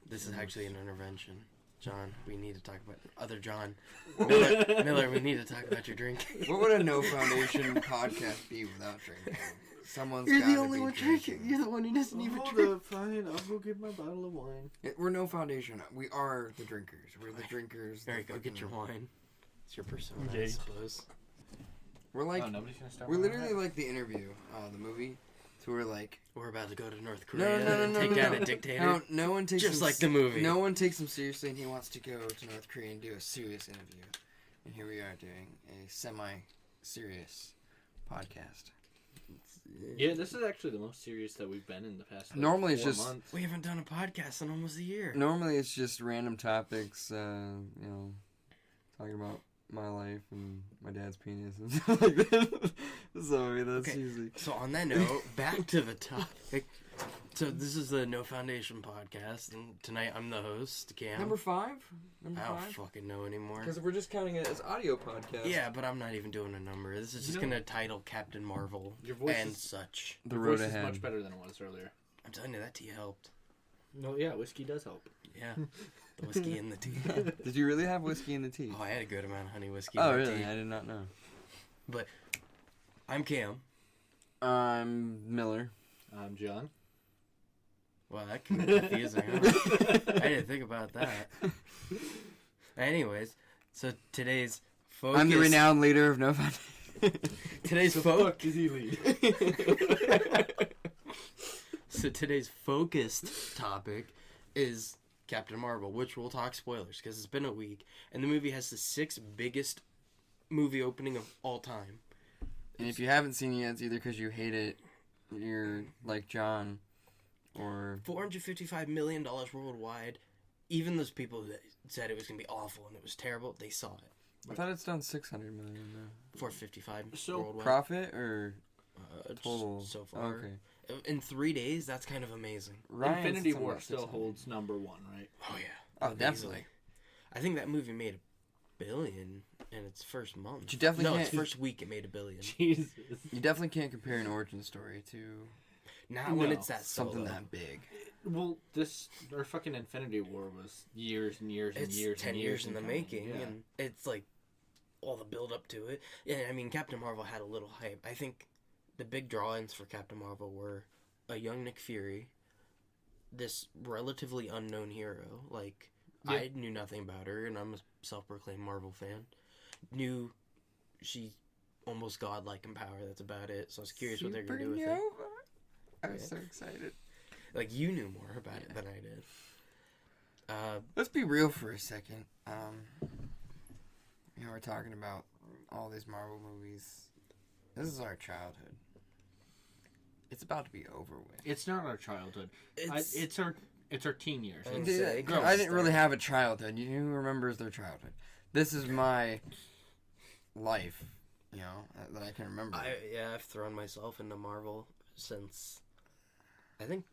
This is actually an intervention. John, we need to talk about other John. Miller, we need to talk about your drink. What would a No Foundation podcast be without drinking? Someone's You're the gotta only be one drinking. You're the one who doesn't even Hold drink. up, fine. I'll go get my bottle of wine. We're No Foundation. We are the drinkers. We're the drinkers. There you go. Get your wine. It's your persona, I Okay. suppose. We're like, Nobody's gonna start. we're literally like the interview, the movie. So we're like, We're about to go to North no, Korea and take down a no. dictator. No one takes Just him like the movie. No one takes him seriously, and he wants to go to North Korea and do a serious interview. And here we are doing a semi-serious podcast. Yeah, this is actually the most serious that we've been in the past. Normally it's 4 just- months. We haven't done a podcast in almost a year. Normally it's just random topics, talking about my life and my dad's penis and stuff like that. So that's Okay. usually. So on that note, back to the topic. So this is the No Foundation podcast, and tonight I'm the host, Cam. Number 5? Number I don't 5? fucking know anymore. Because we're just counting it as audio podcast. Yeah, but I'm not even doing a number. This is just No. gonna title Captain Marvel Your voice and is- such. The Your road voice is ahead. much better than it was earlier. I'm telling you, that tea helped. No, yeah, whiskey does help. Yeah, the whiskey and the tea. Did you really have whiskey in the tea? Oh, I had a good amount of honey whiskey. Oh, in my really? tea. I did not know. I'm Cam. I'm Miller. I'm John. Well, that can be confusing. Huh? I didn't think about that. Anyways, so today's focus. I'm the renowned leader of No Foundation. Today's The focus. fuck is he lead? So today's focused topic is Captain Marvel, which we'll talk spoilers because it's been a week, and the movie has the 6th biggest movie opening of all time. And if you haven't seen it yet, it's either because you hate it, you're like John, or... $455 million worldwide. Even those people that said it was going to be awful and it was terrible, they saw it. I thought it's done $600 million now. 455 So, worldwide. Profit or Just total? so far. Okay. In 3 days, that's kind of amazing. Ryan's Infinity talking War about still 600. holds number 1, right? Oh, yeah. Oh, Easily. definitely. I think that movie made $1 billion in its first month. You definitely no, its can't- first week it made $1 billion. Jesus. You definitely can't compare an origin story to Not when No. it's that something solo. that big. Well, our fucking Infinity War was years and years and It's years 10 and years in the coming, making, yeah. and it's like all the build up to it. Yeah, I mean, Captain Marvel had a little hype. I think the big draw-ins for Captain Marvel were a young Nick Fury, this relatively unknown hero. Like, Yeah. I knew nothing about her, and I'm a self-proclaimed Marvel fan. Knew she almost godlike in power. That's about it. So I was curious what they're gonna do with it. I was Yeah. so excited. Like, you knew more about it than I did. Let's be real for a second. We're talking about all these Marvel movies. This is our childhood. It's about to be over with. It's not our childhood. It's It's our teen years. I would It's- say I growth didn't really start. have a childhood. You know who remembers their childhood? This is my life, that I can remember. I've thrown myself into Marvel since I think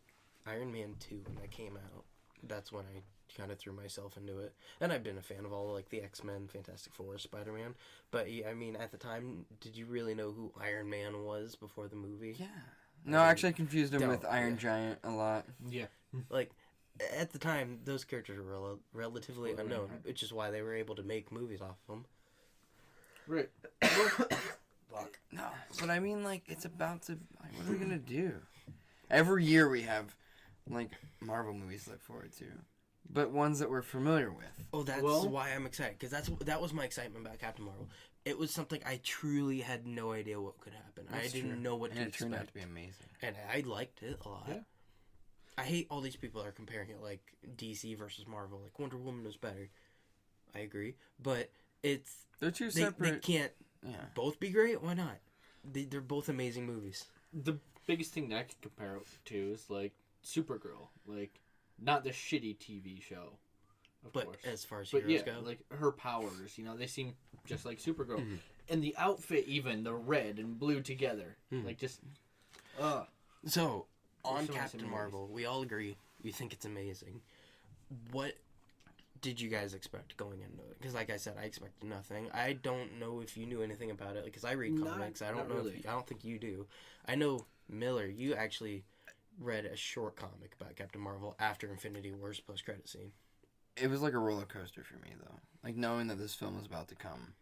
Iron Man 2 when that came out. That's when I kind of threw myself into it. And I've been a fan of all like the X-Men, Fantastic Four, Spider-Man. But yeah, I mean, at the time, did you really know who Iron Man was before the movie? Yeah. No, I actually confused him Don't, with Iron yeah. Giant a lot. Yeah. Like, at the time, those characters were relatively Well, unknown, right. which is why they were able to make movies off of them. Right. Fuck. No, but I mean, like, it's about to... Like, what are we going to do? Every year we have, like, Marvel movies to look forward to. But ones that we're familiar with. Oh, that's Well- why I'm excited, because that was my excitement about Captain Marvel. It was something I truly had no idea what could happen. I That's didn't true. know what And to it expect. turned out to be amazing. And I liked it a lot. Yeah. I hate all these people that are comparing it like DC versus Marvel. Like Wonder Woman was better. I agree, but it's They're two they separate... can't Yeah. both be great. Why not? They're both amazing movies. The biggest thing that I could compare it to is like Supergirl, like not the shitty TV show, of But course. as far as But heroes yeah, go, like her powers, they seem just like Supergirl, Mhm. and the outfit, even the red and blue together, Mhm. like just, so on so many Captain similarities. Marvel, we all agree we think it's amazing. What did you guys expect going into it? Because like I said, I expected nothing. I don't know if you knew anything about it because I read Not- comics. I don't not know. really. I don't think you do. I know Miller. You actually read a short comic about Captain Marvel after Infinity War's post-credit scene. It was like a roller coaster for me, though. Like, knowing that this film was about to come.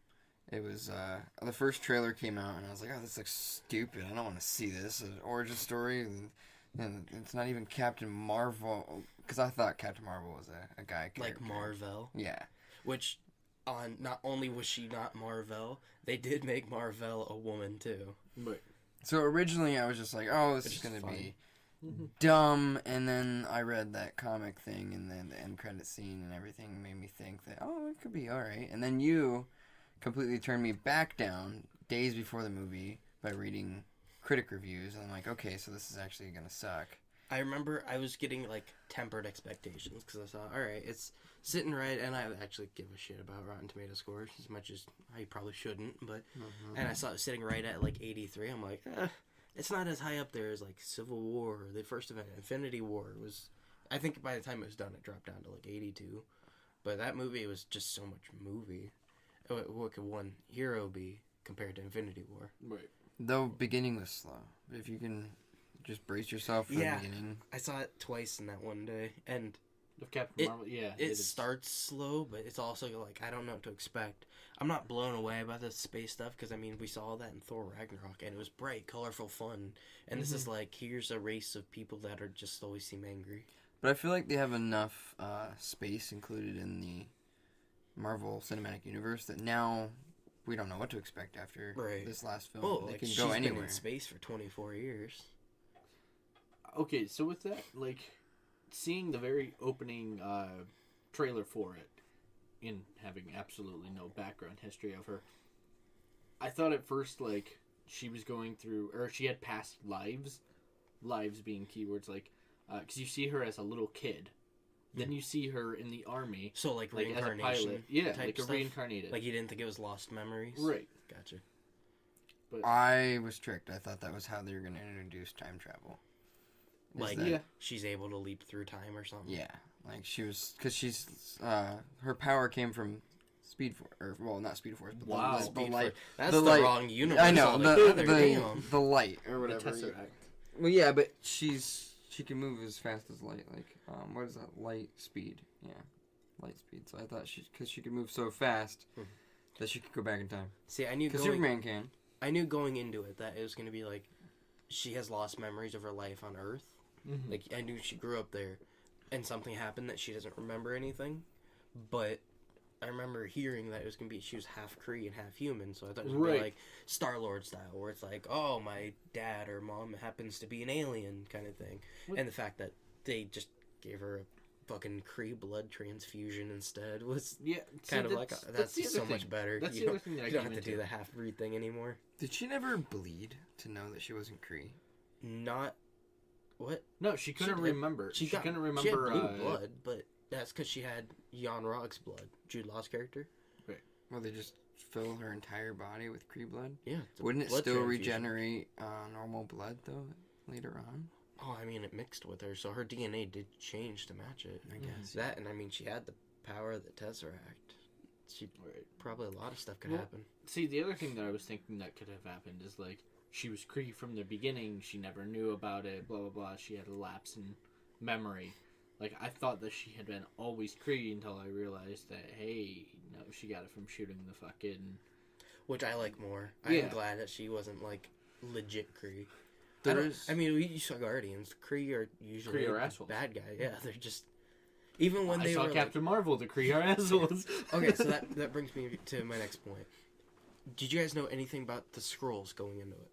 It was, the first trailer came out, and I was like, oh, this looks stupid. I don't want to see this. An origin story, and it's not even Captain Marvel. Because I thought Captain Marvel was a guy character. Like Marvel. Yeah. Which, not only was she not Marvel, they did make Marvel a woman, too. Right. So originally I was just like, oh, this Which is is going to fun. be dumb, and then I read that comic thing, and then the end credit scene and everything made me think that, oh, it could be alright. And then you completely turned me back down days before the movie by reading critic reviews, and I'm like, okay, so this is actually going to suck. I remember I was getting, like, tempered expectations, because I thought, alright, it's sitting right, and I actually give a shit about Rotten Tomato scores, as much as I probably shouldn't, but, and I saw it sitting right at, like, 83, I'm like, it's not as high up there as, like, Civil War, or the first event, Infinity War was, I think by the time it was done, it dropped down to, like, 82, but that movie was just so much movie. What could one hero be compared to Infinity War? Right. The beginning was slow. But if you can just brace yourself for Yeah. the beginning. I saw it twice in that one day, and Of Captain Marvel, yeah. it is. starts slow, but it's also like I don't know what to expect. I'm not blown away by the space stuff because I mean we saw that in Thor Ragnarok and it was bright, colorful, fun. And this is like here's a race of people that are just always seem angry. But I feel like they have enough space included in the Marvel Cinematic Universe that now we don't know what to expect after Right. this last film. Oh, they like can she's go been anywhere. in space for 24 years. Okay, so with that, like, seeing the very opening trailer for it, and having absolutely no background history of her, I thought at first, like, she was going through, or she had past lives being keywords, like, because you see her as a little kid, then you see her in the army, So like like, as a reincarnation, pilot. Yeah, type like a stuff? reincarnated. Like you didn't think it was lost memories, Right. Gotcha. I was tricked. I thought that was how they were going to introduce time travel. Is Like that- Yeah. she's able to leap through time or something. Yeah, like she was, because she's her power came from Speed Force, or well, not Speed Force, but Wow. the Speed light. for- That's the the, light- wrong universe. I know altogether, the damn. the light or The whatever. Tesseract. Well, yeah, but she can move as fast as light. Like what is that? Light speed. Yeah, light speed. So I thought because she could move so fast Mhm. that she could go back in time. See, I knew Because going, Superman can. I knew going into it that it was going to be like she has lost memories of her life on Earth. Mm-hmm. Like I knew she grew up there, and something happened that she doesn't remember anything. But I remember hearing that it was going to be she was half Kree and half human, so I thought it was going to Right. be like Star-Lord style, where it's like, oh, my dad or mom happens to be an alien kind of thing, What- and the fact that they just gave her a fucking Kree blood transfusion instead was Yeah, see, kind of like that's the other so thing. much better. That's you the other don't, thing that I you don't came have to do into. the half breed thing anymore. Did she never bleed to know that she wasn't Kree? Not what No, she couldn't did. remember. She couldn't remember. She had blue blood, but that's because she had Jan Rog's blood, Jude Law's character. Well, they just fill her entire body with Kree blood. Yeah, it's a Wouldn't it blood still transfusion. regenerate normal blood though later on? Oh, I mean, it mixed with her, so her DNA did change to match it. I guess. That, and I mean, she had the power of the Tesseract. She Right. probably a lot of stuff could Well, happen. See, the other thing that I was thinking that could have happened is like she was Kree from the beginning. She never knew about it. Blah blah blah. She had a lapse in memory. Like I thought that she had been always Kree until I realized that hey, no, she got it from shooting the fucking. Which I like more. Yeah. I'm glad that she wasn't like legit Kree. There I, don't, is- I mean, we saw Guardians. Kree are usually Kree are the assholes. bad guy. Yeah, they're just even when I they saw were Captain Marvel. The Kree are assholes. Like, okay, so that brings me to my next point. Did you guys know anything about the Skrulls going into it?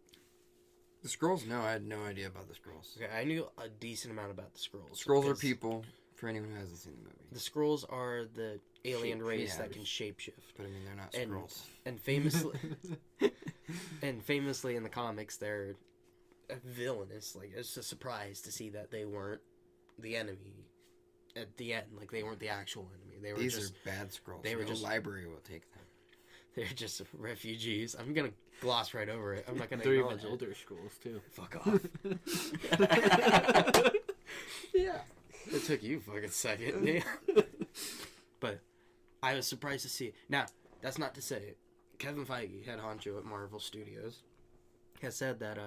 The Skrulls? No, I had no idea about the Skrulls. Okay, I knew a decent amount about the Skrulls. Skrulls are because people. For anyone who hasn't seen the movie, The Skrulls are the alien Shape- race yeah. that can shapeshift. but I mean they're not And- Skrulls. And famously in the comics, they're villainous. Like it's a surprise to see that they weren't the enemy at the end. Like they weren't the actual enemy. They were These just are bad Skrulls. they were no just- library will take them. they're just refugees. I'm gonna gloss right over it. I'm not gonna They're even acknowledge it. older schools too. Fuck off. Yeah. It took you a fucking second. Yeah. But I was surprised to see it. Now, that's not to say Kevin Feige, head honcho at Marvel Studios, has said that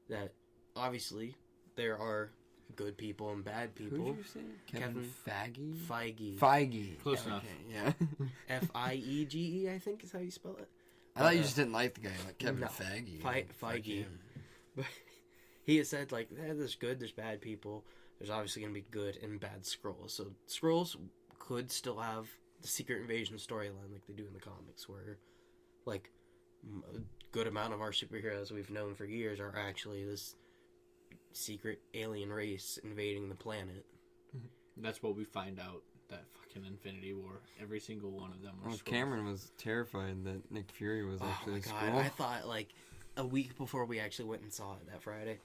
that obviously there are good people and bad Who'd people. you say? Kevin Feige? Feige. Feige. Close Okay, enough. yeah. Fiege, I think is how you spell it. I thought you just didn't like the guy, like Kevin No. Feige. Fuck Feige. him. But he has said, like, there's good, there's bad people. There's obviously going to be good and bad Skrulls. So Skrulls could still have the Secret Invasion storyline like they do in the comics, where, like, a good amount of our superheroes we've known for years are actually this secret alien race invading the planet. That's what we find out. That fucking Infinity War. Every single one of them were Well, Skrulls. Cameron was terrified that Nick Fury was Oh actually my a god, Skrull. I thought, like, a week before we actually went and saw it that Friday,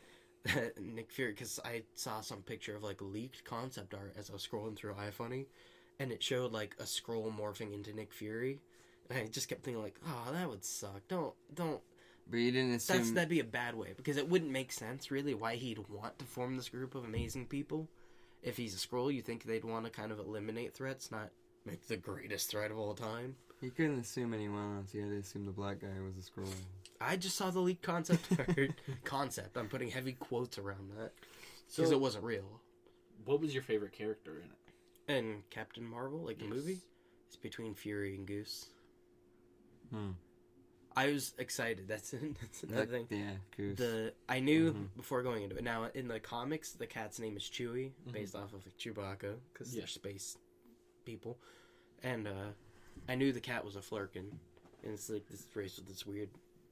Nick Fury, because I saw some picture of, like, leaked concept art as I was scrolling through iFunny, and it showed, like, a Skrull morphing into Nick Fury, and I just kept thinking, like, oh, that would suck. Don't. But you didn't assume. That'd be a bad way, because it wouldn't make sense, really, why he'd want to form this group of amazing people. If he's a Skrull, you think they'd want to kind of eliminate threats, not make the greatest threat of all time. He couldn't assume anyone else. He had to assume the black guy was a Skrull. I just saw the leaked concept art. Concept. I'm putting heavy quotes around that. So, Because it wasn't real. what was your favorite character in it? And Captain Marvel, like the Yes. movie, it's between Fury and Goose. Hmm. I was excited. That's another thing. Yeah, Goose. I knew Mhm. before going into it. Now in the comics, the cat's name is Chewie, based off of Chewbacca, because Yeah. they're space people. And I knew the cat was a Flurkin, and it's like this race with this weird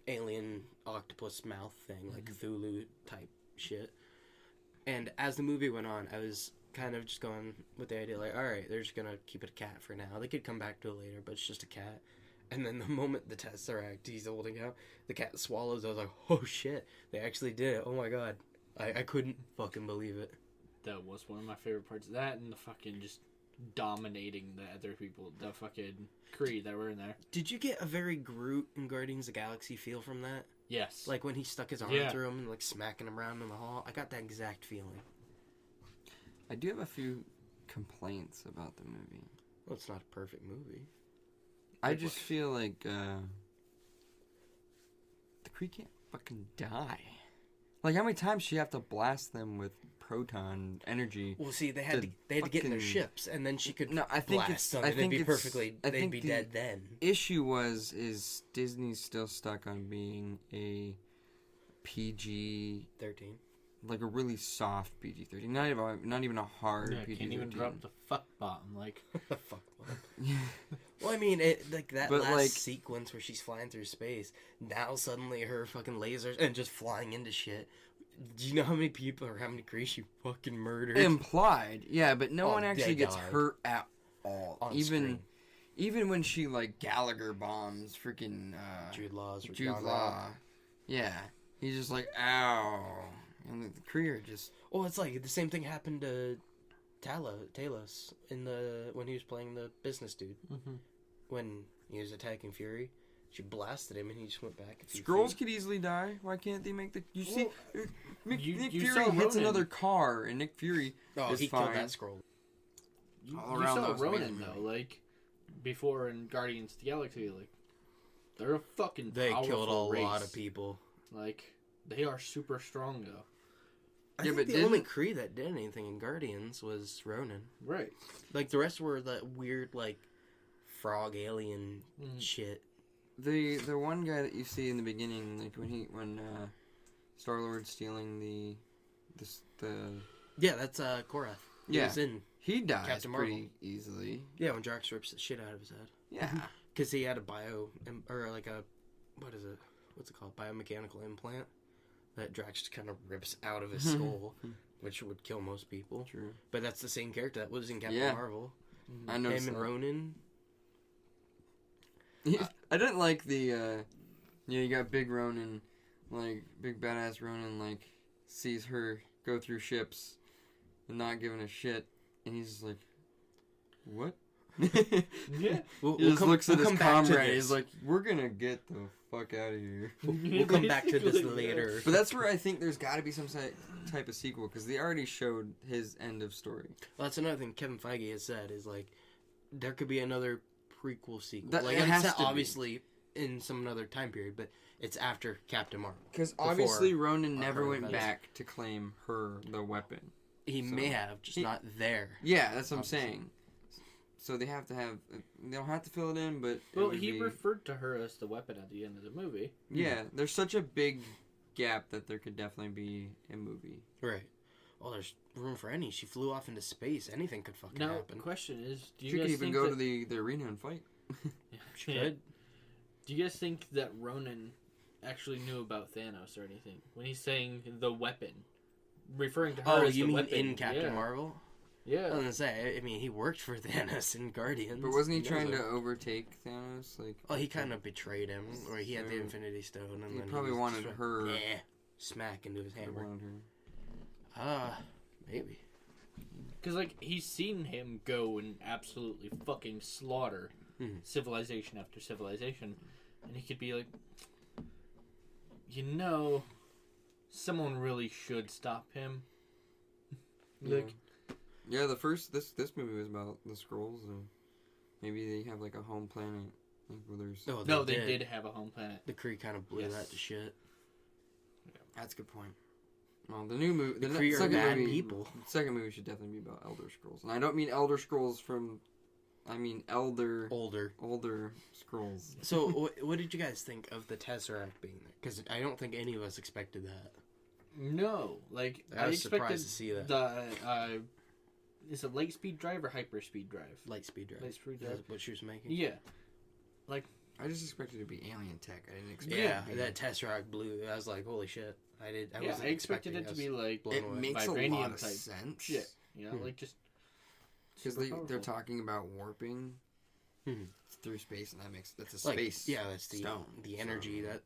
alien octopus mouth thing, like Cthulhu type shit. And as the movie went on, I was kind of just going with the idea, like, all right, they're just gonna keep it a cat for now. They could come back to it later, but it's just a cat. And then the moment the Tesseract he's holding out, the cat swallows. I was like, oh shit, they actually did it. Oh my god. I couldn't fucking believe it. That was one of my favorite parts. That and the fucking just dominating the other people. The fucking Kree that were in there. Did you get a very Groot in Guardians of the Galaxy feel from that? Yes. Like when he stuck his arm Yeah. through him and like smacking him around in the hall? I got that exact feeling. I do have a few complaints about the movie. Well, it's not a perfect movie. I just feel like the Kree can't fucking die. Like, how many times do you have to blast them with proton energy? Well, see, they had The to get in their fucking- ships, and then she could No, I think blast it's. them, I and think they'd be it's. perfectly. I They'd think be the dead then. issue is Disney's still stuck on being a PG, 13. like a really soft PG-13, not even a hard yeah, PG-13. can't even drop the fuck bomb. Like, Fuck. Well, I mean, like that But, last like- sequence where she's flying through space. Now suddenly her fucking lasers and just flying into shit. Do you know how many people or how many Kree she fucking murdered? Implied, yeah, but no Oh, one actually they gets died. hurt at all. On even screen. when she like Gallagher bombs freaking Jude Law's Jude John Law. Rock. Yeah, he's just like ow, and the Kree are just Well, it's like the same thing happened to Talos in when he was playing the business dude. When he was attacking Fury, she blasted him and he just went back. A few Skrulls feet. could easily die. Why can't they make the? You see, Nick you Fury saw hits Ronan. another car, and Nick Fury Oh, is he fine. killed that Skrull. you All around saw those Ronan amazing though. movies. Like, before in Guardians of the Galaxy, like, they're a fucking They powerful killed a race. lot of people. Like, they are super strong though. I Yeah, think but the only didn't- Kree that did anything in Guardians was Ronan. Right. Like the rest were that weird like frog alien shit. The one guy that you see in the beginning, like when Star Lord's stealing the Yeah, that's Korath. He Yeah. was in. he dies Captain pretty Marvel. easily. Yeah, when Drax rips the shit out of his head. Yeah. Because he had a or like a, what is it? What's it called? Biomechanical implant that Drax just kind of rips out of his skull, which would kill most people. True. But that's the same character that was in Captain Yeah. Marvel. I know. Him and Ronan. I didn't like the. You got Big Ronan, like big badass Ronan, like sees her go through ships, and not giving a shit, and he's just like, "What?" Yeah. He just looks at his come back to comrade. this. He's like, "We're gonna get the fuck out of here." We'll come back to this Basically, yeah. later. But that's where I think there's got to be some type of sequel because they already showed his end of story. Well, that's another thing Kevin Feige has said is like there could be another prequel sequel. That- like it and has it's to be. obviously in some other time period, but it's after Captain Marvel. Because Before obviously Ronan never her went events. back to claim the weapon. He So- may have, just not there. Yeah, that's what I'm Obviously. saying. So they have to have. They don't have to fill it in, but it Well, would he be- referred to her as the weapon at the end of the movie. Yeah, there's such a big gap that there could definitely be a movie. Right. Well, there's room for any. She flew off into space. Anything could fucking Now, happen. question is, do you She guys could even think go that, to the arena and fight. She Yeah. could. Do you guys think that Ronan actually knew about Thanos or anything when he's saying the weapon, referring to her Oh, as you the mean weapon? in Captain yeah. Marvel? I Yeah. was gonna say. I mean, he worked for Thanos in Guardians. But wasn't he knows trying it. to overtake Thanos? Like, Oh, he kind of betrayed him, or he had the So, Infinity Stone, and he then probably was wanted just her- Yeah, smack into his he hammer. wanted her. Maybe. Because, like, he's seen him go and absolutely fucking slaughter Mhm. civilization after civilization. And he could be like, you know, someone really should stop him. Like, Yeah, the first this movie was about the Skrulls, and maybe they have like a home planet, like where there's. Oh, no, they did have a home planet. The Kree kind of blew Yes. that to shit. That's a good point. Well, the new movie, The the Kree are second bad movie, people. the second movie should definitely be about Elder Scrolls, and I don't mean Elder Scrolls from, I mean older Scrolls. So, what did you guys think of the Tesseract being there? Because I don't think any of us expected that. No, like, I was expected surprised to see that. the, is it light speed drive or hyper speed drive? Lightspeed drive. Light speed That's drive. what she was making. Yeah. I just expected it to be alien tech. I didn't expect. Yeah, it to be- that Tesseract blew. I was like, holy shit. I I wasn't expected it to be like blown It away. makes a vibranium lot of type sense. shit. You know, Hmm. like just Because super they're powerful. talking about warping Mhm. through space, and that's a Like, space. yeah, that's the stone, the so- energy that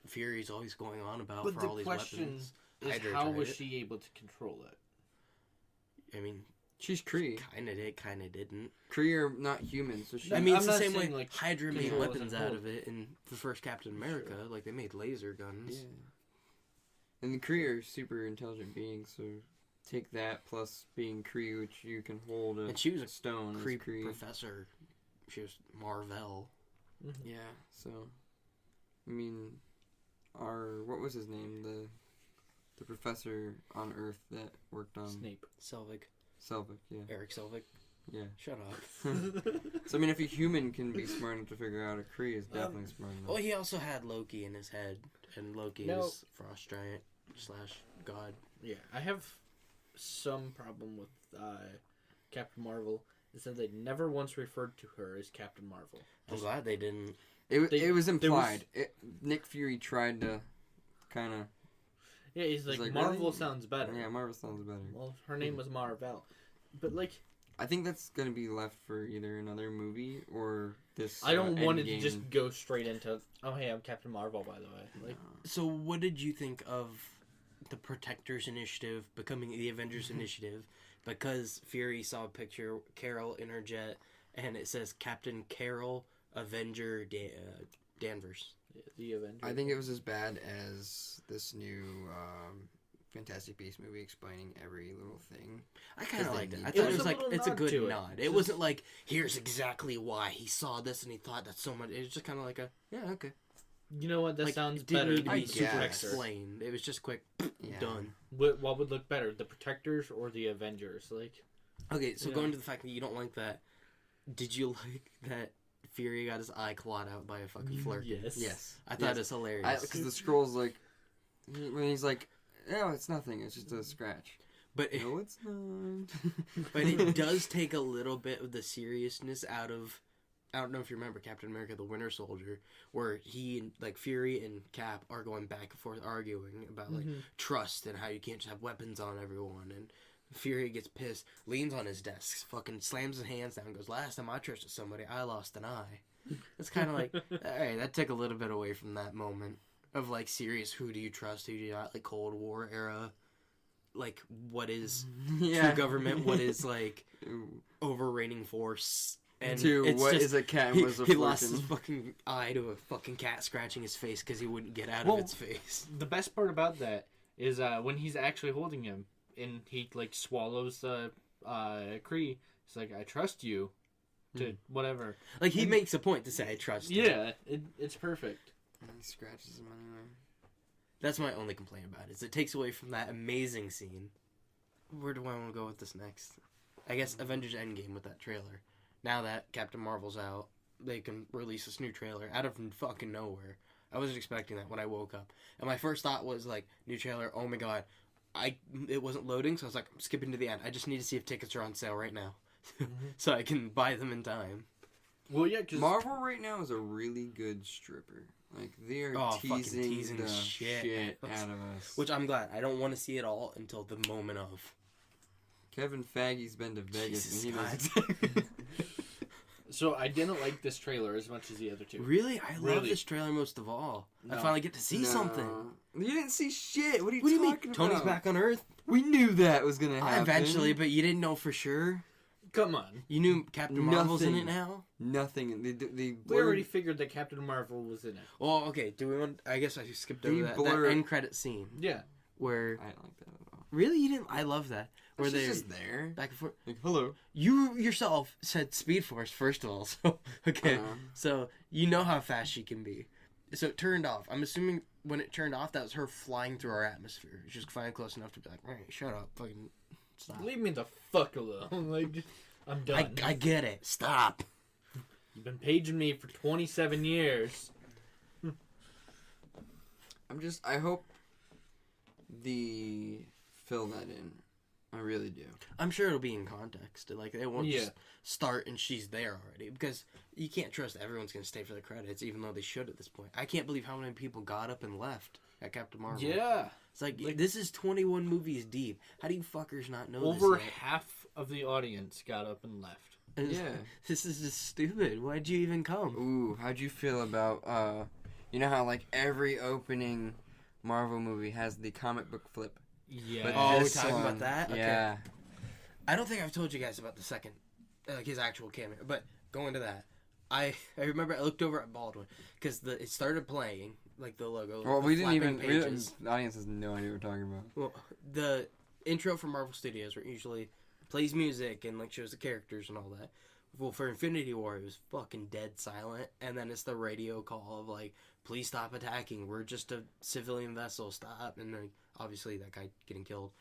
Fury's always going on about But for the all these question weapons. is Hydra how tried was it. she able to control it? I mean, She's Kree. kind of did, kind of didn't. Kree are not human, so she. I mean, I'm it's the not same way saying, like, Hydra made control weapons isn't out cool. of it in the first Captain America. Like, they made laser guns. Yeah. And the Kree are super intelligent beings, so take that plus being Kree, which you can hold a And she was a stone as Kree Kree. professor. She was Marvel. Yeah, so I mean, what was his name? The professor on Earth that worked on Snape. Selvig. Selvig. Yeah, Eric Selvig. yeah. Shut up. So I mean, if a human can be smart enough to figure out, a Kree is definitely smart enough. Well, he also had Loki in his head. And Loki No. is Frost Giant / God. Yeah, I have some problem with Captain Marvel. Is that they never once referred to her as Captain Marvel. I'm glad they didn't. It was there implied. Nick Fury tried to kind of. Yeah, he's like, like, Marvel really? sounds better. Yeah, Marvel sounds better. Well, her name was Marvel, but like, I think that's gonna be left for either another movie or this. I don't want it to Endgame. just go straight into. Oh, hey, I'm Captain Marvel, by the way. Like, So, what did you think of the Protectors Initiative becoming the Avengers Initiative? Because Fury saw a picture, Carol in her jet, and it says Captain Carol Avenger Danvers. the Avengers. I think it was as bad as this new Fantastic Beasts movie explaining every little thing. I kind of Because they liked it. need I to. thought It it was was a like, little it's a nod good to it. nod. It Just- wasn't like, here's exactly why he saw this and he thought that's so much. It was just kind of like yeah, okay. You know what? That Like, sounds it didn't better need to than be I super guess. explained. It was just quick, Yeah. done. What would look better, the Protectors or the Avengers? Like, Okay, so Yeah. going to the fact that you don't like that, did you like that Fury got his eye clawed out by a fucking Flerken? Yes. Yes, I thought it was hilarious. because the scroll's like when he's like, "No, it's nothing. It's just a scratch." But No, it's not. but it does take a little bit of the seriousness out of. I don't know if you remember Captain America: The Winter Soldier, where he and like Fury and Cap are going back and forth arguing about like trust and how you can't just have weapons on everyone. And Fury gets pissed, leans on his desk, fucking slams his hands down, and goes, "Last time I trusted somebody, I lost an eye." It's kind of like, all right, that took a little bit away from that moment of like serious. Who do you trust? Who do you not? Like Cold War era. Like what is true government? What is like overreigning force? And to it's what just- is a cat he, was a he lost his Flerken. fucking eye to a fucking cat scratching his face because he wouldn't get out Well, of its face. the best part about that is when he's actually holding him and he like swallows the Kree. He's like, "I trust you, to whatever. Like, he makes a point to say, I trust him. Yeah, it's perfect. And he scratches him anyway. That's my only complaint about it, is it takes away from that amazing scene. Where do I want to go with this next? I guess Avengers Endgame with that trailer. Now that Captain Marvel's out, they can release this new trailer out of fucking nowhere. I wasn't expecting that when I woke up. And my first thought was, like, new trailer, oh my god. It wasn't loading, so I was like, I'm skipping to the end. I just need to see if tickets are on sale right now. So I can buy them in time. Well, yeah, because Marvel right now is a really good stripper. Like, they are fucking teasing the shit shit out of us. Which I'm glad. I don't want to see it all until the moment of. Kevin Feige's been to Vegas Jesus and he knows God. exactly. So I didn't like this trailer as much as the other two. Really? I love Really? this trailer most of all. I No. finally get to see No. something. You didn't see shit. What are you What do you mean? talking Tony's about? back on Earth? We knew that was gonna happen. Eventually, but you didn't know for sure? Come on. You knew Captain Marvel's in Nothing. it now? Nothing. They We already figured that Captain Marvel was in it. Well, okay. Do we want? I guess I skipped They over that blur- end credit scene Yeah. where I don't like that at all. really you didn't. I love that where She's they just there. back and forth. Like, hello. You yourself said Speed Force first of all, so okay. Uh-huh. So you know how fast she can be. So it turned off. I'm assuming when it turned off, that was her flying through our atmosphere. She's flying close enough to be like, all right, shut up, fucking stop. Leave me the fuck alone. Like, I'm done. I get it. Stop. You've been paging me for 27 years. I hope they fill that in. I really do. I'm sure it'll be in context. Like, it won't Yeah. just start and she's there already. Because you can't trust everyone's going to stay for the credits, even though they should at this point. I can't believe how many people got up and left at Captain Marvel. Yeah. It's like, this is 21 movies deep. How do you fuckers not know Over this yet? half of the audience got up and left. And Yeah. This is just stupid. Why'd you even come? Ooh, how'd you feel about you know how like every opening Marvel movie has the comic book flip? Yeah. But Oh, we're this talking about one- that? Okay. Yeah. I don't think I've told you guys about the second, like his actual cameo. But going to that, I remember I looked over at Baldwin because it started playing like the logo. Well, the we didn't flapping even. pages. The audience has no idea what we're talking about. Well, the intro from Marvel Studios where it usually plays music and like shows the characters and all that. Well, for Infinity War, it was fucking dead silent, and then it's the radio call of like, "Please stop attacking. We're just a civilian vessel. Stop!" And then obviously that guy getting killed.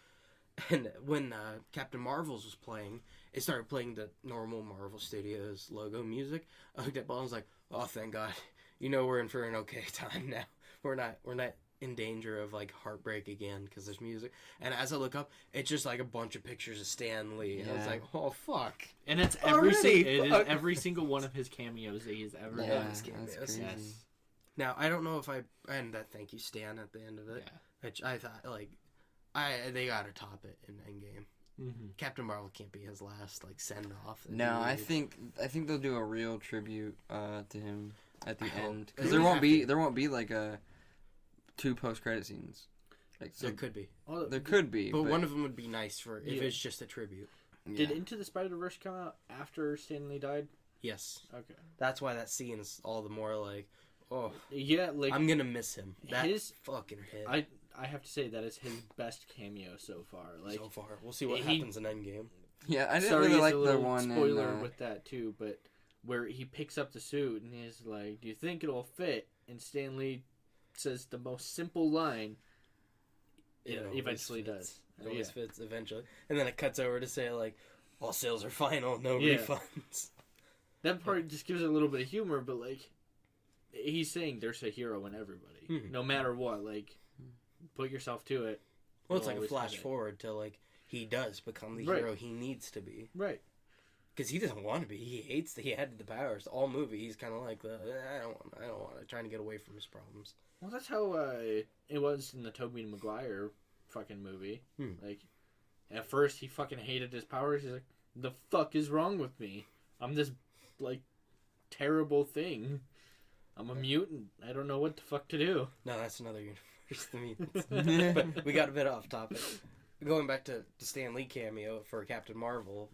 And when Captain Marvel's was playing, it started playing the normal Marvel Studios logo music. I looked at Ball and was like, "Oh, thank God! You know we're in for an okay time now. We're not in danger of like heartbreak again because there's music." And as I look up, it's just like a bunch of pictures of Stan Lee. And I was Yeah. like, "Oh fuck!" And it's Already? Fuck. every single one of his cameos that he's ever Yeah, done. this game that's is. crazy. Yes. Now I don't know if and that thank you Stan at the end of it, Yeah. which I thought like, they gotta top it in Endgame. Mm-hmm. Captain Marvel can't be his last like send off. No, I think they'll do a real tribute to him at the I hope. end They because would have to. there won't be like a 2 post credit scenes. Like there could be, Oh, there could be, but one of them would be nice for if Yeah. it's just a tribute. Did yeah. Into the Spider-Verse come out after Stanley died? Yes, Okay. that's why that scene is all the more like, oh, Yeah, like I'm gonna miss him. That his- fucking hit. I have to say that is his best cameo so far. Like, so far, we'll see what he- happens in Endgame. Yeah, I didn't sorry, really it's like a the little one spoiler in, with that too, but where he picks up the suit and he's like, "Do you think it'll fit?" And Stanley says the most simple line. It always eventually fits. does. It always Yeah. fits eventually, and then it cuts over to say like, all sales are final, no Yeah. refunds. That part just gives it a little bit of humor, but like, he's saying there's a hero in everybody, Mhm. no matter what. Like, put yourself to it. Well, it's You'll like a always flash have it. forward to like he does become the Right. hero he needs to be Right. because he doesn't want to be. He hates that he had the powers. All movie, he's kind of like I don't want to, trying to get away from his problems. Well, that's how it was in the Tobey Maguire fucking movie. Hmm. Like, at first he fucking hated his powers. He's like, "The fuck is wrong with me? I'm this like terrible thing. I'm a mutant. I don't know what the fuck to do." No, that's another universe. I mean, but we got a bit off topic. Going back to the Stan Lee cameo for Captain Marvel,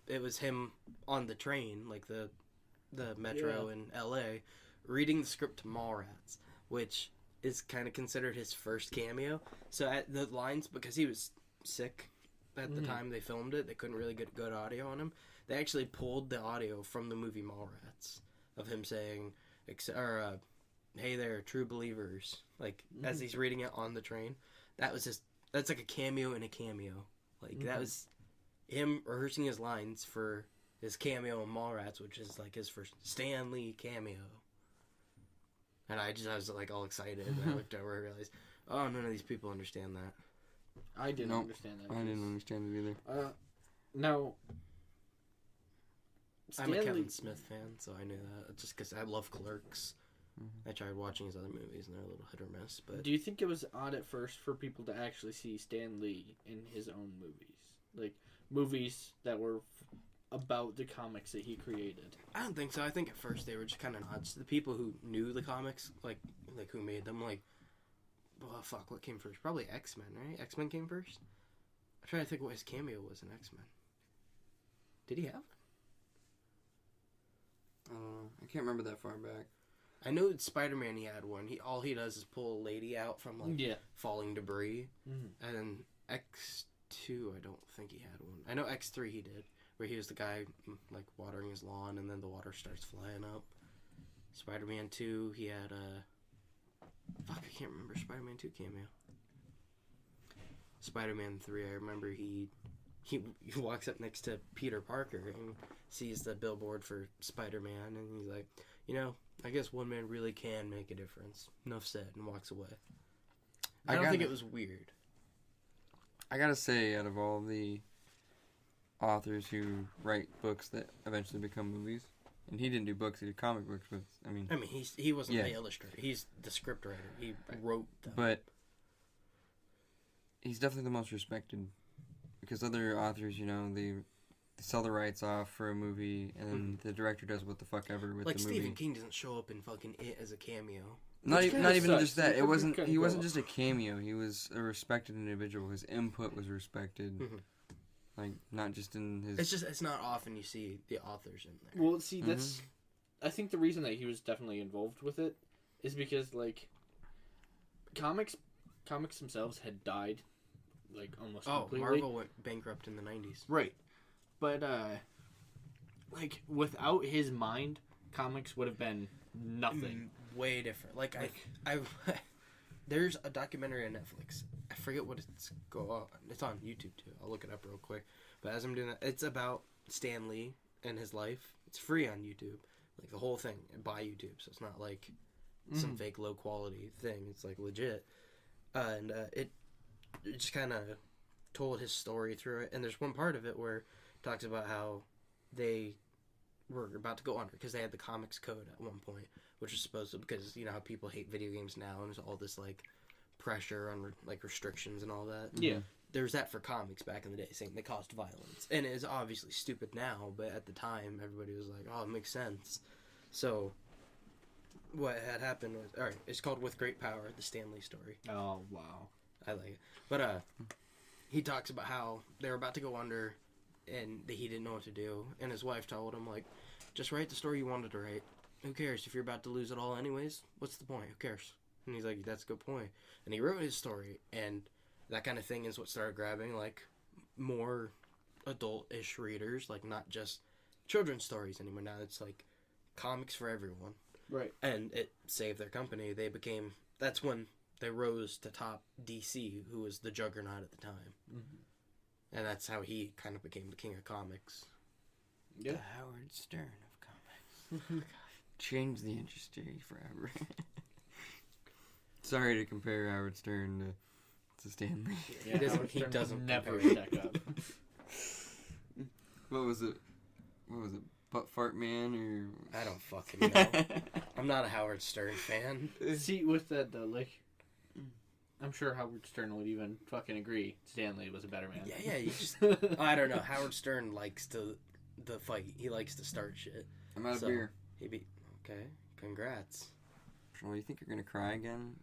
it was him on the train, like the metro in L.A., reading the script to Mallrats, which is kind of considered his first cameo. So at the lines, because he was sick at the time they filmed it, they couldn't really get good audio on him. they actually pulled the audio from the movie Mallrats of him saying, "Hey there, true believers," like as he's reading it on the train. That's like a cameo in a cameo. Like that was him rehearsing his lines for his cameo in Mallrats, which is like his first Stan Lee cameo. And I was like all excited. And I looked over and realized, oh, none of these people understand that. I didn't understand that. I didn't understand it either. Now, I'm a Kevin Smith fan, so I knew that. Just because I love Clerks. I tried watching his other movies, and they're a little hit or miss. But do you think it was odd at first for people to actually see Stan Lee in his own movies? Like, movies that were about the comics that he created? I don't think so. I think at first they were just kind of nods to the people who knew the comics, like who made them. Like, well, fuck, what came first? Probably X-Men, right? X-Men came first. I'm trying to think what his cameo was in X-Men. Did he have? I don't know. I can't remember that far back. I know in Spider-Man he had one. All he does is pull a lady out from falling debris, and then X2 I don't think he had one. I know X3 he did, where he was the guy like watering his lawn, and then the water starts flying up. Spider-Man 2 he had fuck, I can't remember Spider-Man 2 cameo. Spider-Man 3 I remember he walks up next to Peter Parker and sees the billboard for Spider-Man, and he's like, I guess one man really can make a difference. Enough said, and walks away. I don't think it was weird. I gotta say, out of all the authors who write books that eventually become movies, and he didn't do books, he did comic books, but he wasn't the illustrator. He's the script writer. He wrote them. But he's definitely the most respected, because other authors, they sell the rights off for a movie, and the director does what the fuck ever with the movie. Like Stephen King doesn't show up in fucking It as a cameo. Not even just that. He wasn't just a cameo. He was a respected individual. His input was respected. Like, not just in his... It's not often you see the authors in there. Well, see, that's... I think the reason that he was definitely involved with it is because, like, comics themselves had died, like, almost completely. Marvel went bankrupt in the 90s. Right. But, like, without his mind, comics would have been nothing. Way different. Like I there's a documentary on Netflix. I forget what it's on. It's on YouTube too. I'll look it up real quick. But as I'm doing that, it's about Stan Lee and his life. It's free on YouTube. Like the whole thing by YouTube. So it's not like some fake low quality thing. It's like legit. And it just kind of told his story through it. And there's one part of it where it talks about how they were about to go under because they had the comics code at one point, which was supposed to, because how people hate video games now and there's all this like pressure on like restrictions and all that. Yeah. There's that for comics back in the day, saying they caused violence. And it is obviously stupid now, but at the time everybody was like, oh, it makes sense. So what had happened was, alright, it's called With Great Power, the Stan Lee story. Oh, wow. I like it. But he talks about how they were about to go under and he didn't know what to do, and his wife told him, like, just write the story you wanted to write. Who cares? If you're about to lose it all anyways, what's the point? Who cares? And he's like, that's a good point. And he wrote his story, and that kind of thing is what started grabbing, like, more adult-ish readers, like, not just children's stories anymore. Now it's, like, comics for everyone. Right. And it saved their company. That's when they rose to top DC, who was the juggernaut at the time. Mm-hmm. And that's how he kind of became the king of comics. Yeah. The Howard Stern of comics. Changed the industry forever. Sorry to compare Howard Stern to Stan Lee. Yeah, he doesn't never stack up. What was it? Butt Fart Man or... I don't fucking know. I'm not a Howard Stern fan. See, with that though, like... I'm sure Howard Stern would even fucking agree Stan Lee was a better man. Yeah, you just... I don't know. Howard Stern likes the fight. He likes to start shit. I'm out of beer. Okay, congrats. Well, you think you're going to cry again?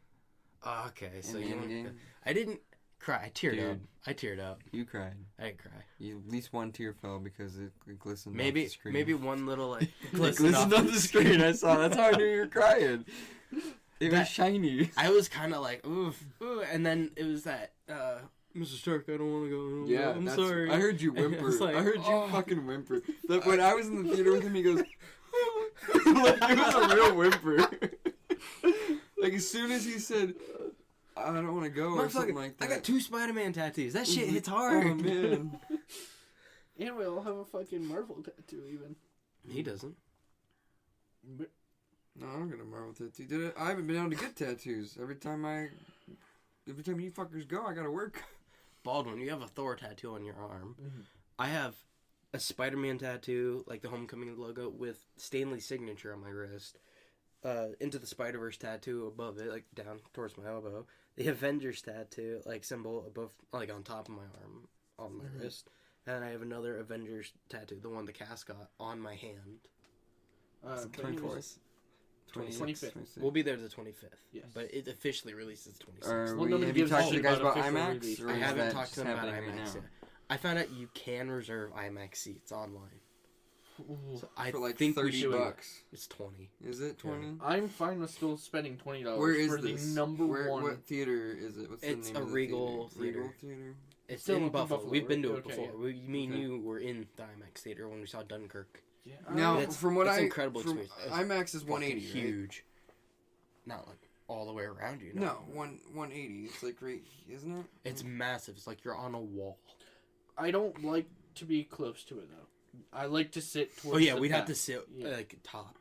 Okay, so I didn't cry. I teared up. You cried. I didn't cry. At least one tear fell because it glistened off the screen. Maybe one little, like, glistened off the screen. I saw. That's how I knew you were crying. It was shiny. I was kind of like, ooh, and then it was that Mr. Stark, I don't want to go. Yeah, I'm that's- sorry. I heard you whimper. It's like, I heard you oh. fucking whimper. Like, when I was in the theater with him, he goes, like, it was a real whimper. Like, as soon as he said, I don't want to go, or something like that. I got 2 Spider-Man tattoos. That shit hits hard. Oh, man. And we all have a fucking Marvel tattoo, even. He doesn't. But No, I don't get a Marvel tattoo. I haven't been able to get tattoos. Every time you fuckers go, I gotta work. Baldwin, you have a Thor tattoo on your arm. Mm-hmm. I have a Spider-Man tattoo, like the Homecoming logo, with Stanley's signature on my wrist. Into the Spider-Verse tattoo above it, like down towards my elbow. The Avengers tattoo, like symbol above, like on top of my arm, on my wrist. And I have another Avengers tattoo, the one the cast got, on my hand. but anyways, 25th. We'll be there the 25th. Yes. But it officially releases the 26th. Are Well, we, nobody have you gives a talked to the shit guys about about official IMAX? release. Or I is haven't that talked to just them about happening right IMAX now? yet. I found out you can reserve IMAX seats online. So I For like think we $30 should. bucks. It's 20. Is it 20? I'm fine with still spending $20 Where is for this? the number one. What theater is it? What's It's the name a of the Regal theater? Regal theater. Theater? It's Still in up in Buffalo. Buffalo, We've been to right? it Okay, before. yeah. Me and Okay. you were in the IMAX theater when we saw Dunkirk. Yeah. Now, It's- from what it's I incredible from experience. IMAX is 180, Fucking right? huge. Not like all the way around you. No, 180. It's like right, isn't it? It's massive. It's like you're on a wall. I don't like to be close to it, though. I like to sit towards Oh yeah, the we'd have back. to sit Yeah. like top.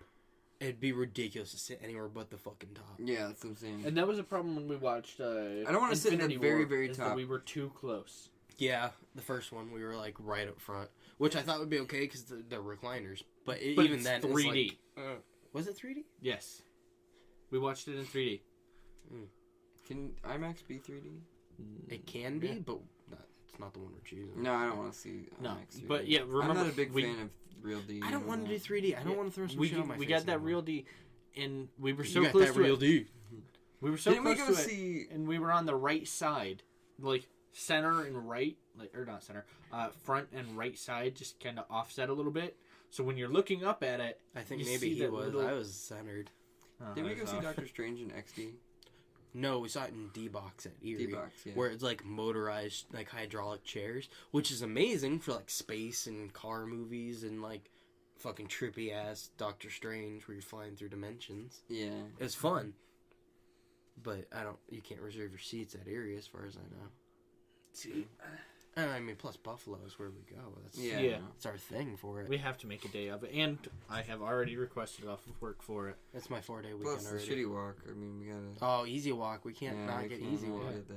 It'd be ridiculous to sit anywhere but the fucking top. Yeah, that's what I'm saying. And that was a problem when we watched I don't wanna sit in the Infinity very, War, very is top. that we were too close. Yeah, the first one we were like right up front, which I thought would be okay because the recliners. But, But even it's then, 3D. It's like, was it 3D? Yes. We watched it in 3D. Can IMAX be 3D? It can be, Yeah. but it's not the one we're choosing. No, I don't want to see No, IMAX 3D. but yeah, remember I'm not a big we- fan of Real D. I don't want to do 3D. I don't want to throw some we shit on my we face. got that anymore. real D, and we were You so got close that to real it. D. We were so Didn't we close go to it, see? and we were on the right side, like center and right, like or not center, front and right side, just kind of offset a little bit. So when you're looking up at it, I think you maybe see he that was. little- I was centered. Did we go that's see off. Doctor Strange in XD? No, we saw it in D-Box at Erie. D-Box, yeah. Where it's like motorized, like hydraulic chairs, which is amazing for like space and car movies and like fucking trippy ass Doctor Strange where you're flying through dimensions. Yeah. It was fun. But you can't reserve your seats at Erie as far as I know. See, And I mean, plus Buffalo is where we go. That's Yeah. It's our thing for it. we have to make a day of it, and I have already requested off of work for it. It's my 4-day weekend Plus the already. shitty walk. I mean, we gotta. Oh, Easy Walk. We can't yeah, not we get can't Easy not Walk. get that.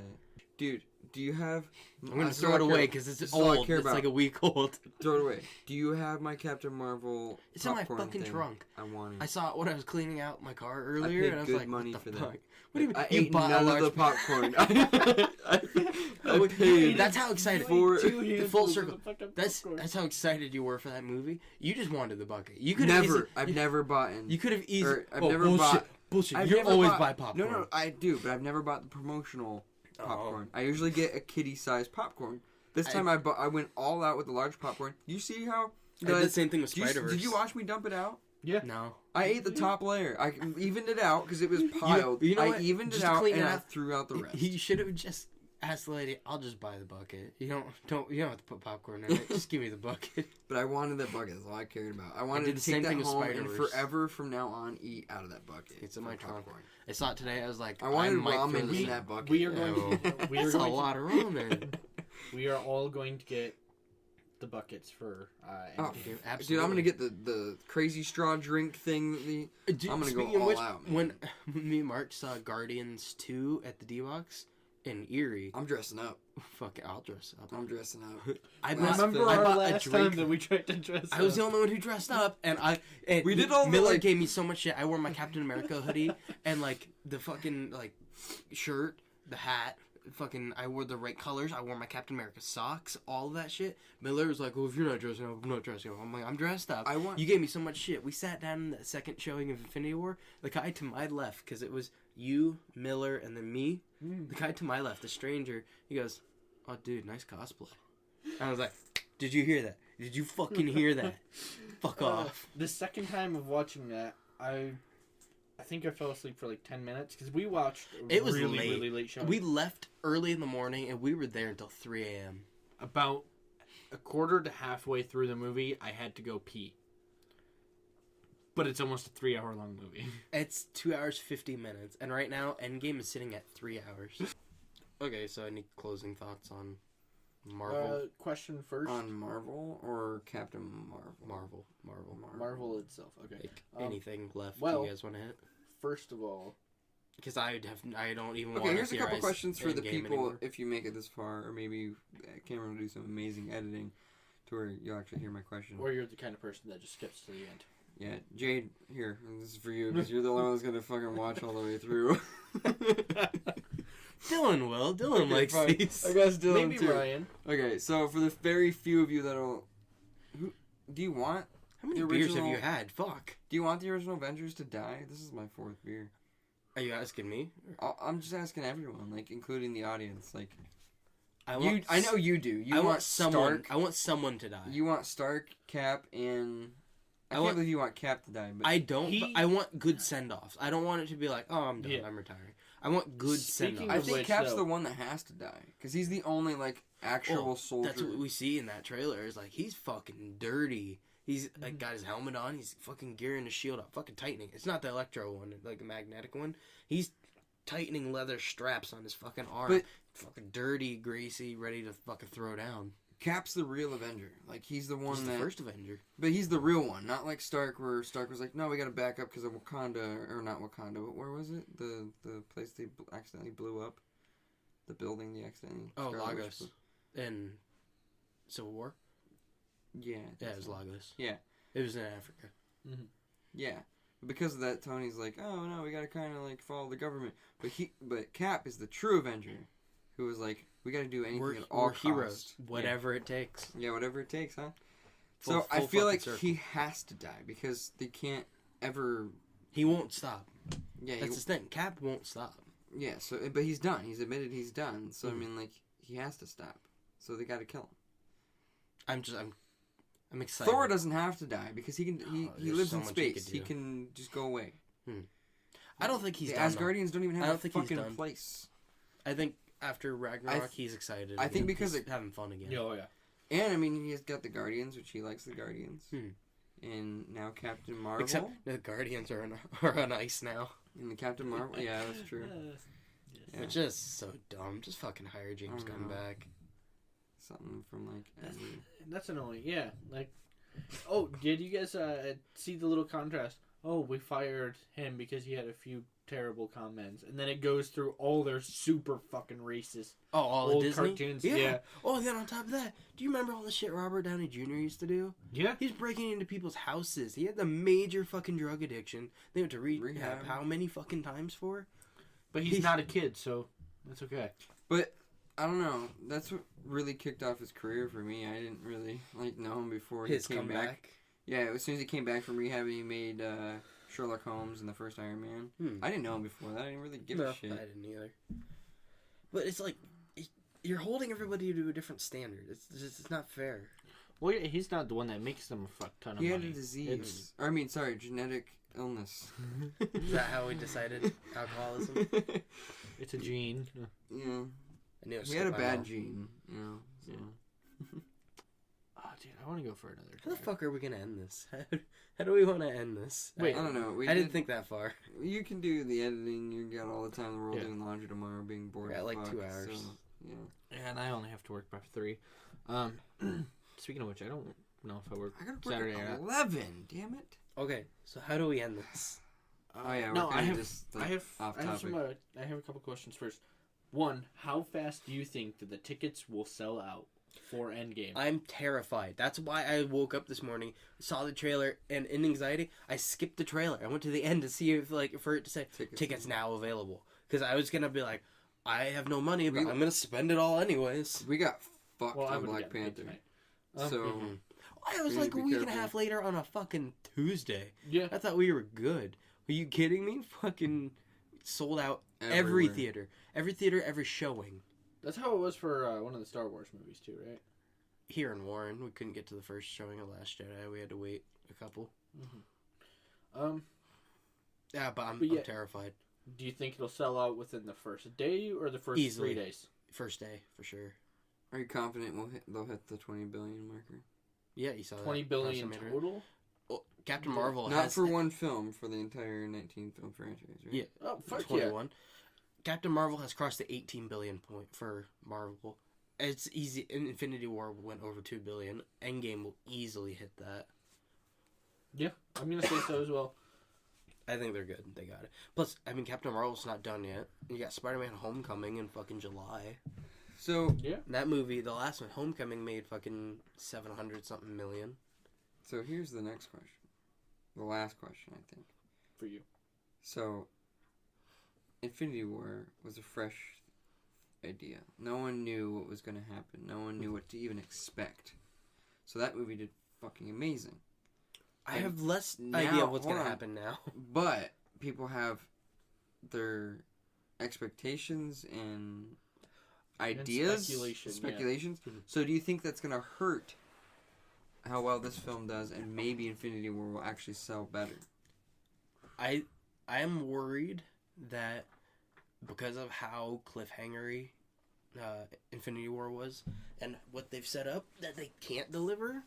Dude, do you have? I'm gonna this is throw all it I care- away because this it's is all I old. care It's like about. a week old. Throw it away. Do you have my Captain Marvel? It's in my popcorn fucking thing? trunk. I want it. I saw it when I was cleaning out my car earlier, paid and I was good like, money what the for fuck? that. What do you mean? I You ate bought a none of the large- popcorn. I paid. That's how excited. for- The full circle. That's how excited you were for that movie. You just wanted the bucket. You could Never. I've never bought in. You could have easily. Or I've never bought. Bullshit. I've You never always bought- buy popcorn. No, I do, but I've never bought the promotional popcorn. I usually get a kiddie-sized popcorn. This time I went all out with the large popcorn. You see how? I did the same thing with Did you- Spider-Verse. Did you watch me dump it out? Yeah. No. I ate the top layer. I evened it out because it was piled. you know I what? evened Just it to out clean and it I up, threw out the rest. He should have just asked the lady, "I'll just buy the bucket. You don't have to put popcorn in it. Just give me the bucket." But I wanted that bucket. That's all I cared about. I wanted did to the same take that thing with home and Spider-Verse. forever from now on eat out of that bucket. It's in for my trunk. popcorn. I saw it today. I was like, I wanted might throw ramen this in that bucket. We are going. No. We are That's a going to- lot of ramen. We are all going to get the buckets for. Oh, Endgame. Dude, dude, I'm gonna get the crazy straw drink thing. Dude, I'm gonna go speaking of all which, out, man. when me and Mark saw Guardians 2 at the D-Box in Erie, I'm dressing up. fuck it, I'll dress up. I'm dressing up. I Last bought, film. Remember I our bought a last drink. time that we tried to dress I was up? the only one who dressed up, and We did all the, Miller like- gave me so much shit. I wore my Captain America hoodie and like the fucking like shirt, the hat. Fucking, I wore the right colors. I wore my Captain America socks. All of that shit. Miller was like, "Well, if you're not dressing up, I'm not dressing up." I'm like, "I'm dressed up." I want- You gave me so much shit. We sat down in the second showing of Infinity War. The guy to my left, because it was you, Miller, and then me. The guy to my left, the stranger, he goes, "Oh, dude, nice cosplay." I was like, "Did you hear that? Did you fucking hear that? Fuck off." The second time of watching that, I I think I fell asleep for like 10 minutes because we watched It was really, late. really late show. We left early in the morning and we were there until 3 a.m. About a quarter to halfway through the movie, I had to go pee. But it's almost a 3-hour-long movie. It's 2 hours 50 minutes, and right now Endgame is sitting at 3 hours. Okay, so any closing thoughts on Marvel? Question first. On Marvel or Captain Marvel? Marvel. Itself. Okay. Like Um, anything left well- you guys want to hit? First of all, Because I don't even want Okay, to here's a couple theorize questions for the Endgame people anymore. if you make it this far, or maybe Cameron will do some amazing editing to where you'll actually hear my question. or you're the kind of person that just skips to the end. Yeah, Jade, here, this is for you because you're the only one that's gonna fucking watch all the way through. Dylan will. Dylan Okay, likes fine. these. I guess Dylan Maybe too. Ryan. Okay, so for the very few of you that'll, do you want How many the beers have original- you had? Fuck. do you want the original Avengers to die? This is my 4th beer. Are you asking me? I'm just asking everyone, like including the audience. Like I I know you do. You I want want someone. Stark. I want someone to die. You want Stark, Cap, and I I can't want- believe you want Cap to die. But I don't. He- But I want good send offs. I don't want it to be like, oh, I'm done. Yeah. I'm retiring. I want good send Speaking I offs. of think which, Cap's though- the one that has to die because he's the only like actual soldier. That's what we see in that trailer. Is like he's fucking dirty. He's like got his helmet on. He's fucking gearing his shield up. Fucking tightening. It's not the electro one, like the magnetic one. He's tightening leather straps on his fucking arm. But- fucking dirty, greasy, ready to fucking throw down. Cap's the real Avenger. Like he's the one He's that. the first Avenger. But he's the real one, not like Stark, where Stark was like, "No, we got to back up because of Wakanda, or not Wakanda. But where was it? The place they accidentally blew up, the building they accidentally. Oh, Scarlet Witch Lagos. blew- In Civil War. Yeah. Yeah, it that's was it. Lagos. Yeah. It was in Africa. Yeah. Because of that, Tony's like, "Oh no, we got to kind of like follow the government." But Cap is the true Avenger, who was like, "We got to do anything We're, at all we're heroes. costs." Whatever it takes. Yeah, whatever it takes, huh? Full- So I full feel fucking like circle. he has to die because they can't ever. He won't stop. Yeah, That's the thing. Cap won't stop. yeah. So, but he's done. He's admitted he's done. So I Mhm. mean, like, he has to stop. So they got to kill him. I'm excited. Thor doesn't have to die because he can. He there's lives so in much he space. could He do. can just go away. I don't think he's the done. though. Asgardians don't even I have don't a think he's fucking done. place. I think after Ragnarok, he's excited. I think again. because He's it- having fun again. Oh, yeah. And I mean, he's got the Guardians, which he likes the Guardians. Hmm. And now Captain Marvel. Except the Guardians are on ice now, And the Captain Marvel. Yeah, that's true. Yeah. which is so dumb. Just fucking hire James I don't Gunn know. back. Something from like. every- That's annoying. Yeah, like, oh, did you guys see the little contrast? Oh, we fired him because he had a few terrible comments, and then it goes through all their super fucking racist Oh, all old the Disney cartoons. Yeah. Yeah, Oh, and then on top of that, do you remember all the shit Robert Downey Jr. used to do? yeah. He's breaking into people's houses. He had the major fucking drug addiction. They went to rehab Rehab. how many fucking times for? But he's not a kid, so that's okay. But I don't know. That's what really kicked off his career for me. I didn't really like know him before His he came back. comeback. Yeah, as soon as he came back from rehab, he made Sherlock Holmes and the first Iron Man. I didn't know him before that. I didn't really give No, a shit. I didn't either. But it's like you're holding everybody to a different standard. It's not fair. Well, yeah, he's not the one that makes them a fuck ton of He had money. a disease. Or, I mean, sorry, genetic illness. Is that how we decided alcoholism? It's a gene. Yeah, I knew it he had a skipped my bad mouth. gene. You know, so. Oh, dude, I want to go for another. How the try. fuck are we gonna end this? How do we want to end this? Wait, I don't know. I didn't think that far. You can do the editing. You got all the time in the world Yeah. doing laundry tomorrow, being bored. Yeah, as like 2 fuck, hours. So, yeah. And I only have to work by 3. Speaking of which, I don't know if I work I gotta work Saturday or at not. 11. Damn it. Okay, so how do we end this? Oh yeah. No, we're I kinda have, just, like, I have, off I have topic. some. I have a couple questions first. One, how fast do you think that the tickets will sell out for Endgame? I'm terrified. That's why I woke up this morning, saw the trailer, and in anxiety, I skipped the trailer. I went to the end to see if, like, for it to say tickets now available, because I was gonna be like, I have no money, but I'm gonna spend it all anyways. We got fucked well, I on would Black get paid Panther. tonight. So Mhm. I was You like need a to be week and a careful. half later on a fucking Tuesday. Yeah. I thought we were good. Are you kidding me? Fucking sold out every Everywhere. theater, every showing. That's how it was for one of the Star Wars movies too, right? Here in Warren, we couldn't get to the first showing of Last Jedi. We had to wait a couple. Yeah, but I'm yeah. terrified. Do you think it'll sell out within the first day or the first Easily. 3 days? First day, for sure. Are you confident they'll hit the 20 billion marker? Yeah, you saw 20 that. billion Cross the total? Well, Captain Marvel Not has... for one film, for the entire 19 film franchise, right? Yeah. Oh, fuck 21. Captain Marvel has crossed the 18 billion point for Marvel. It's easy. Infinity War went over 2 billion. Endgame will easily hit that. yeah. Yeah, I'm going to say so as well. I think they're good. They got it. Plus, I mean, Captain Marvel's not done yet. You got Spider-Man Homecoming in fucking July. So, Yeah. That movie, the last one, Homecoming, made fucking 700-something million. so here's the next question. The last question, I think. For you. So, Infinity War was a fresh idea. No one knew what was going to happen. No one knew what to even expect. So that movie did fucking amazing. I And have less now- idea of what's hold going to on. happen now. But people have their expectations and ideas, speculation, yeah. So do you think that's going to hurt how well this film does, and maybe Infinity War will actually sell better? I am worried that because of how cliffhangery Infinity War was and what they've set up, that they can't deliver.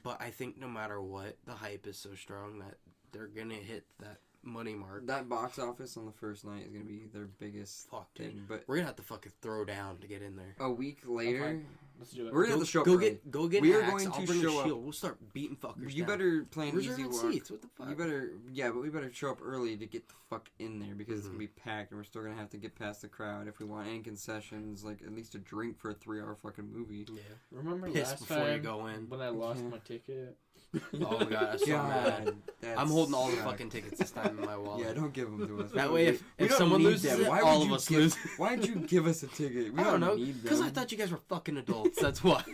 But I think no matter what, the hype is so strong that they're gonna hit that money mark. That box office on the first night is going to be their biggest Fuck, dude. thing. But We're gonna have to fucking throw down to get in there. a week later, fine. Let's do it. we're going to have to show up go early. get We are hacks, going I'll to bring show a up. shield. We'll start beating fuckers You down. better plan easy Reserving walk. seats. What the fuck? You better, but we better show up early to get the fuck in there because it's gonna be packed, and we're still gonna have to get past the crowd if we want any concessions, like at least a drink for a 3-hour fucking movie. Yeah. Remember Piss last before time you go in. when I lost Yeah. my ticket? Oh my god, that's so mad. that's I'm holding all the sucks. fucking tickets this time in my wallet. Yeah, don't give them to us. That way, if We don't someone need loses them. it, Why all would of you us give- lose. Why'd you give us a ticket? We I don't know, need because I them. thought you guys were fucking adults. That's why.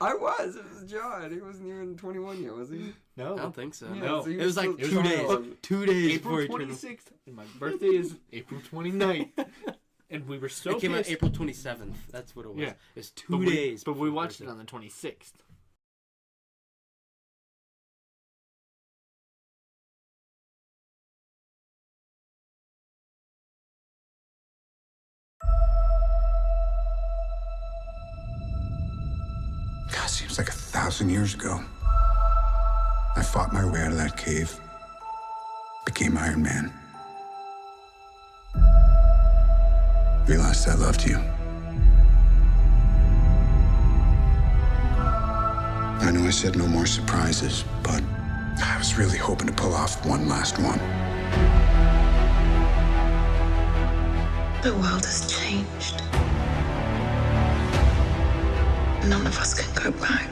I was. It was John. He wasn't even 21 yet, was he? No. I don't think so. Yeah, No. so he It was like still- 2 days. on 2 days April before he turned. 26th, and my birthday is April 29th. And we were so It came out pissed. April 27th. That's what it was. Yeah. It's 2 But days. But we before watched it birthday. on the 26th. God, seems like 1,000 years ago. I fought my way out of that cave, became Iron Man. Realized I loved you. I know I said no more surprises, but I was really hoping to pull off one last one. The world has changed. None of us can go back.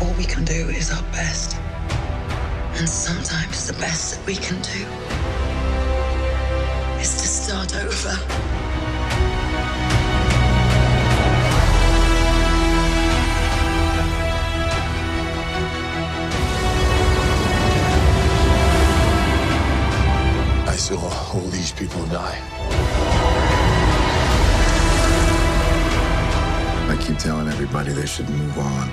All we can do is our best. And sometimes the best that we can do is to start over. I saw all these people die. I keep telling everybody they should move on.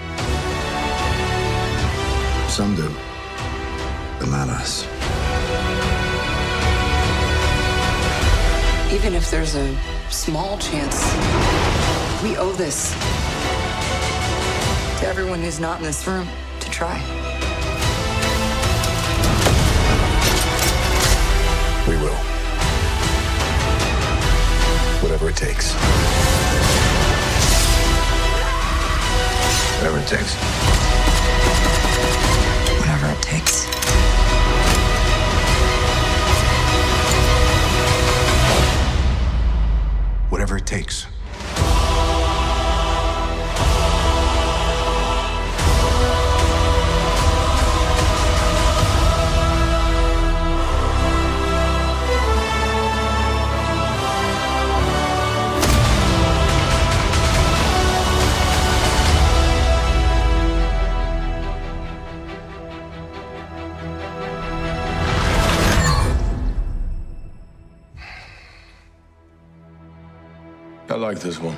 Some do, but not us. Even if there's a small chance, we owe this to everyone who's not in this room to try. We will. Whatever it takes. Whatever it takes. Whatever it takes. Whatever it takes. I like this one.